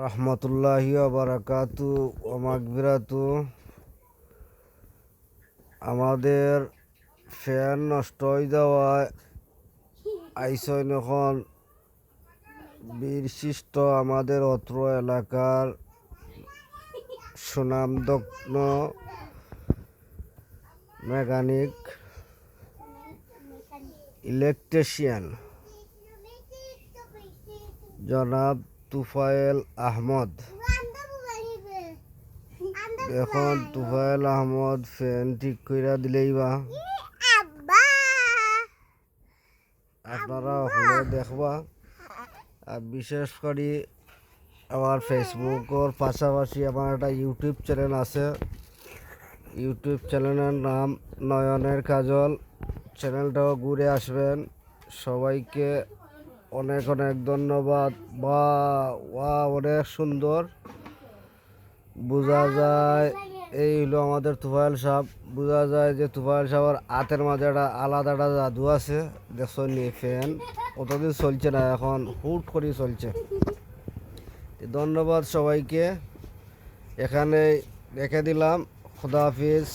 রহমতুল্লাহি ওয়া বারাকাতু ওয়া মাগফিরাতু। আমাদের ফ্যান নষ্ট হয়ে যাওয়ায় আইসন এখন বিশিষ্ট আমাদের অত্র এলাকার সুনামধন্য মেকানিক ইলেকট্রিশিয়ান জনাব তুফায়েল আহমদ। এখন তুফায়েল আহমদ ফ্যান ঠিক কইরা দিলেই বা আপনারা ওখানে দেখবা। আর বিশেষ করে আমার ফেসবুকের পাশাপাশি আমার একটা ইউটিউব চ্যানেল আছে। ইউটিউব চ্যানেলের নাম নয়নের কাজল। চ্যানেলটাও ঘুরে আসবেন। সবাইকে অনেক অনেক ধন্যবাদ। বা অনেক সুন্দর বোঝা যায়। এই হলো আমাদের তুফাইল সাহেব। বোঝা যায় যে তুফাইল সাহেবের হাতের মাঝে একটা আলাদা একটা জাদু আছে। দেখছেন নি ফ্যান অতদিন চলছে না, এখন হুট করে চলছে। ধন্যবাদ সবাইকে, এখানে রেখে দিলাম। খুদা হাফিজ।